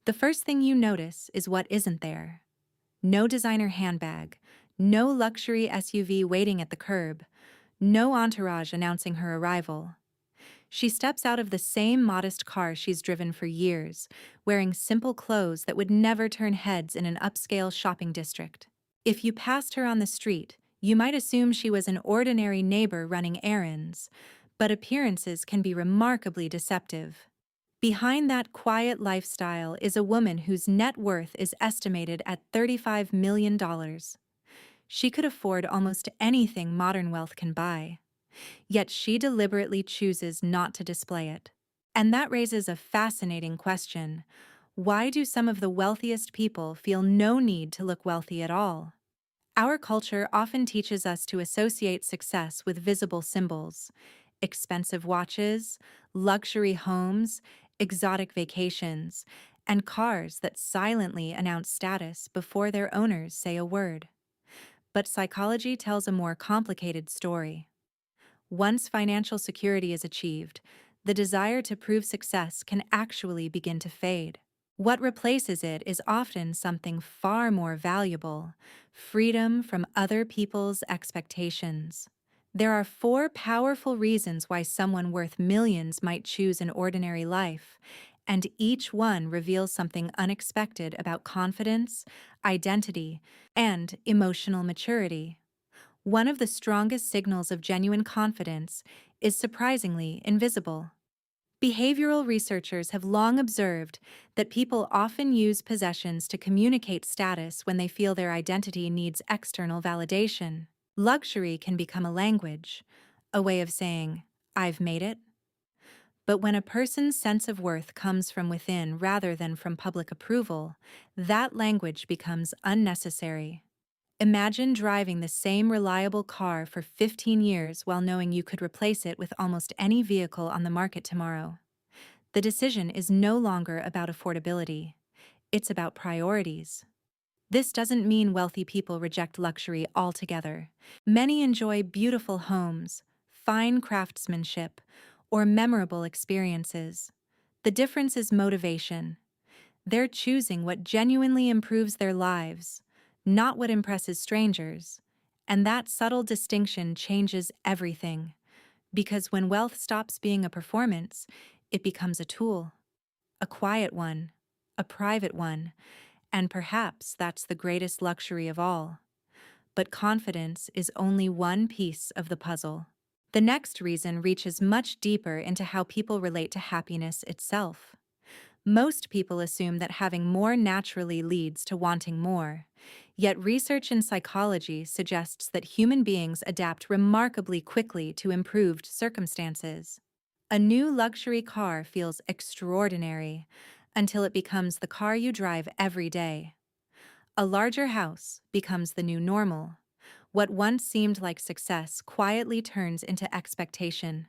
The first thing you notice is what isn't there. No designer handbag, no luxury SUV waiting at the curb, no entourage announcing her arrival. She steps out of the same modest car she's driven for years, wearing simple clothes that would never turn heads in an upscale shopping district. If you passed her on the street, you might assume she was an ordinary neighbor running errands, but appearances can be remarkably deceptive. Behind that quiet lifestyle is a woman whose net worth is estimated at $35 million. She could afford almost anything modern wealth can buy, yet she deliberately chooses not to display it. And that raises a fascinating question. Why do some of the wealthiest people feel no need to look wealthy at all? Our culture often teaches us to associate success with visible symbols: expensive watches, luxury homes, exotic vacations, and cars that silently announce status before their owners say a word. But psychology tells a more complicated story. Once financial security is achieved, the desire to prove success can actually begin to fade. What replaces it is often something far more valuable: freedom from other people's expectations. There are four powerful reasons why someone worth millions might choose an ordinary life, and each one reveals something unexpected about confidence, identity, and emotional maturity. One of the strongest signals of genuine confidence is surprisingly invisible. Behavioral researchers have long observed that people often use possessions to communicate status when they feel their identity needs external validation. Luxury can become a language, a way of saying, "I've made it." But when a person's sense of worth comes from within rather than from public approval, that language becomes unnecessary. Imagine driving the same reliable car for 15 years while knowing you could replace it with almost any vehicle on the market tomorrow. The decision is no longer about affordability. It's about priorities. This doesn't mean wealthy people reject luxury altogether. Many enjoy beautiful homes, fine craftsmanship, or memorable experiences. The difference is motivation. They're choosing what genuinely improves their lives, not what impresses strangers. And that subtle distinction changes everything. Because when wealth stops being a performance, it becomes a tool, a quiet one, a private one, and perhaps that's the greatest luxury of all. But confidence is only one piece of the puzzle. The next reason reaches much deeper into how people relate to happiness itself. Most people assume that having more naturally leads to wanting more. Yet research in psychology suggests that human beings adapt remarkably quickly to improved circumstances. A new luxury car feels extraordinary until it becomes the car you drive every day. A larger house becomes the new normal. What once seemed like success quietly turns into expectation.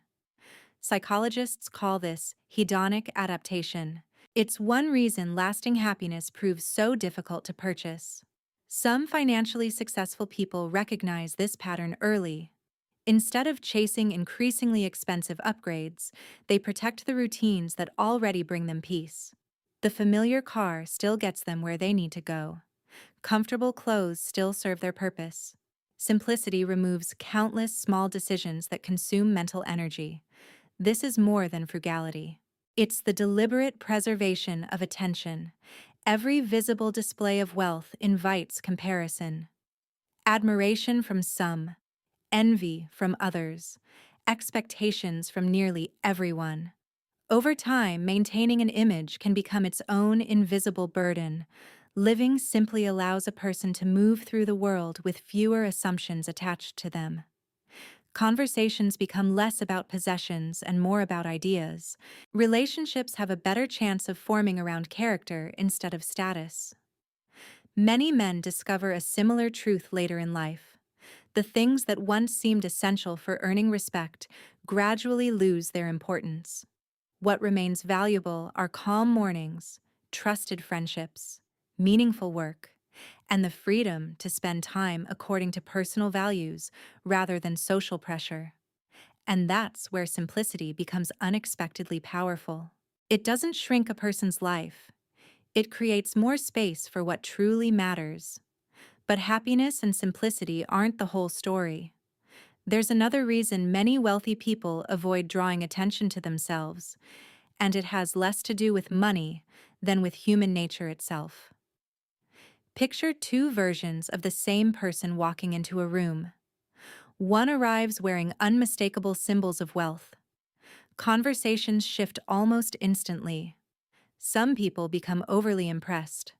Psychologists call this hedonic adaptation. It's one reason lasting happiness proves so difficult to purchase. Some financially successful people recognize this pattern early. Instead of chasing increasingly expensive upgrades, they protect the routines that already bring them peace. The familiar car still gets them where they need to go. Comfortable clothes still serve their purpose. Simplicity removes countless small decisions that consume mental energy. This is more than frugality. It's the deliberate preservation of attention. Every visible display of wealth invites comparison. Admiration from some, envy from others, expectations from nearly everyone. Over time, maintaining an image can become its own invisible burden. Living simply allows a person to move through the world with fewer assumptions attached to them. Conversations become less about possessions and more about ideas. Relationships have a better chance of forming around character instead of status. Many men discover a similar truth later in life. The things that once seemed essential for earning respect gradually lose their importance. What remains valuable are calm mornings, trusted friendships, meaningful work, and the freedom to spend time according to personal values rather than social pressure. And that's where simplicity becomes unexpectedly powerful. It doesn't shrink a person's life, It creates more space for what truly matters. But happiness and simplicity aren't the whole story. There's another reason many wealthy people avoid drawing attention to themselves, and it has less to do with money than with human nature itself. Picture two versions of the same person walking into a room. One arrives wearing unmistakable symbols of wealth. Conversations shift almost instantly. Some people become overly impressed.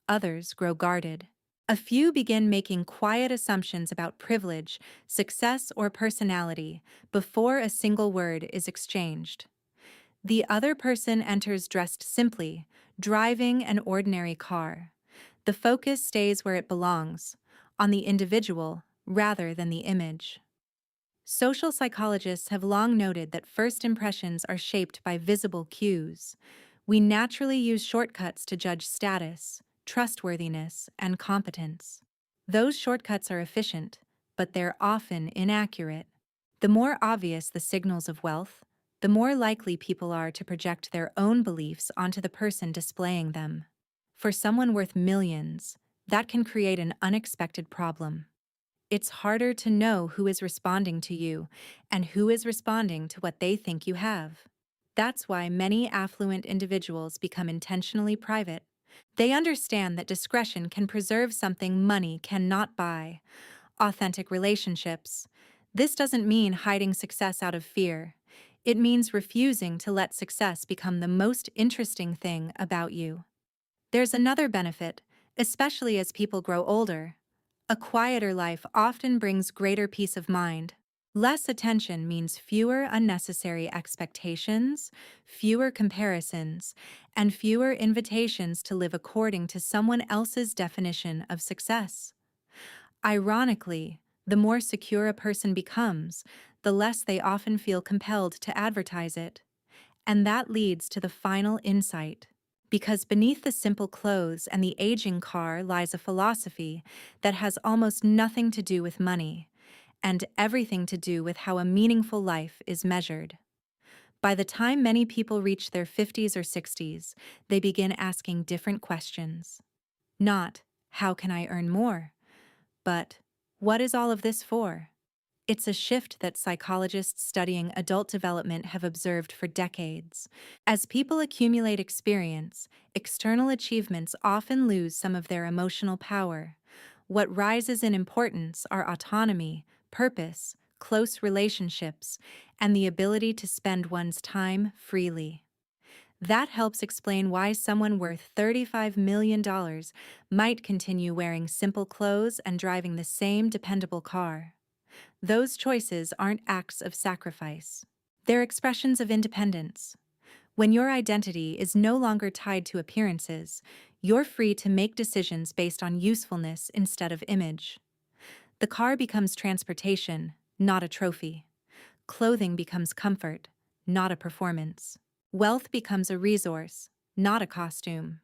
Others grow guarded. A few begin making quiet assumptions about privilege, success, or personality before a single word is exchanged. The other person enters dressed simply, driving an ordinary car. The focus stays where it belongs, on the individual rather than the image. Social psychologists have long noted that first impressions are shaped by visible cues. We naturally use shortcuts to judge status, trustworthiness, and competence. Those shortcuts are efficient, but they're often inaccurate. The more obvious the signals of wealth, the more likely people are to project their own beliefs onto the person displaying them. For someone worth millions, that can create an unexpected problem. It's harder to know who is responding to you and who is responding to what they think you have. That's why many affluent individuals become intentionally private. They understand that discretion can preserve something money cannot buy: authentic relationships. This doesn't mean hiding success out of fear. It means refusing to let success become the most interesting thing about you. There's another benefit, especially as people grow older. A quieter life often brings greater peace of mind. Less attention means fewer unnecessary expectations, fewer comparisons, and fewer invitations to live according to someone else's definition of success. Ironically, the more secure a person becomes, the less they often feel compelled to advertise it. And that leads to the final insight. Because beneath the simple clothes and the aging car lies a philosophy that has almost nothing to do with money, and everything to do with how a meaningful life is measured. By the time many people reach their 50s or 60s, they begin asking different questions. Not, how can I earn more? But, what is all of this for? It's a shift that psychologists studying adult development have observed for decades. As people accumulate experience, external achievements often lose some of their emotional power. What rises in importance are autonomy, purpose, close relationships, and the ability to spend one's time freely. That helps explain why someone worth $35 million might continue wearing simple clothes and driving the same dependable car. Those choices aren't acts of sacrifice. They're expressions of independence. When your identity is no longer tied to appearances, you're free to make decisions based on usefulness instead of image. The car becomes transportation, not a trophy. Clothing becomes comfort, not a performance. Wealth becomes a resource, not a costume.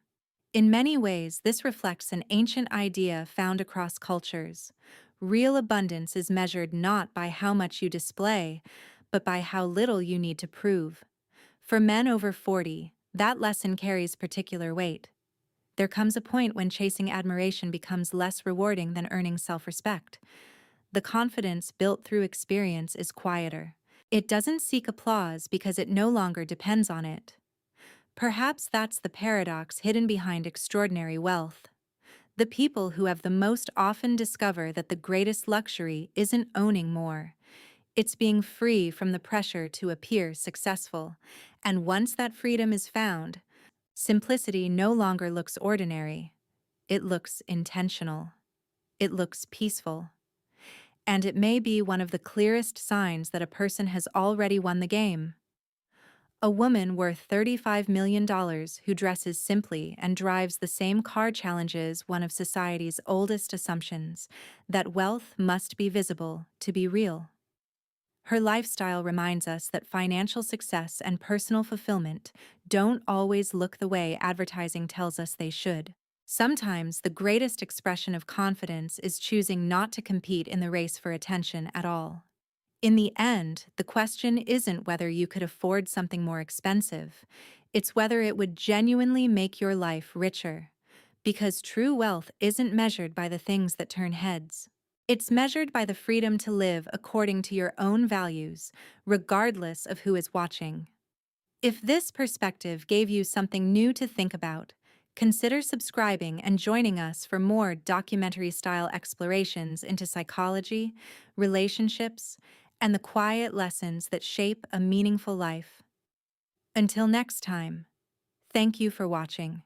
In many ways, this reflects an ancient idea found across cultures. Real abundance is measured not by how much you display, but by how little you need to prove. For men over 40, that lesson carries particular weight. There comes a point when chasing admiration becomes less rewarding than earning self-respect. The confidence built through experience is quieter. It doesn't seek applause because it no longer depends on it. Perhaps that's the paradox hidden behind extraordinary wealth. The people who have the most often discover that the greatest luxury isn't owning more. It's being free from the pressure to appear successful. And once that freedom is found, simplicity no longer looks ordinary. It looks intentional. It looks peaceful. And it may be one of the clearest signs that a person has already won the game. A woman worth $35 million who dresses simply and drives the same car challenges one of society's oldest assumptions, that wealth must be visible to be real. Her lifestyle reminds us that financial success and personal fulfillment don't always look the way advertising tells us they should. Sometimes the greatest expression of confidence is choosing not to compete in the race for attention at all. In the end, the question isn't whether you could afford something more expensive. It's whether it would genuinely make your life richer. Because true wealth isn't measured by the things that turn heads. It's measured by the freedom to live according to your own values, regardless of who is watching. If this perspective gave you something new to think about, consider subscribing and joining us for more documentary-style explorations into psychology, relationships, and the quiet lessons that shape a meaningful life. Until next time, thank you for watching.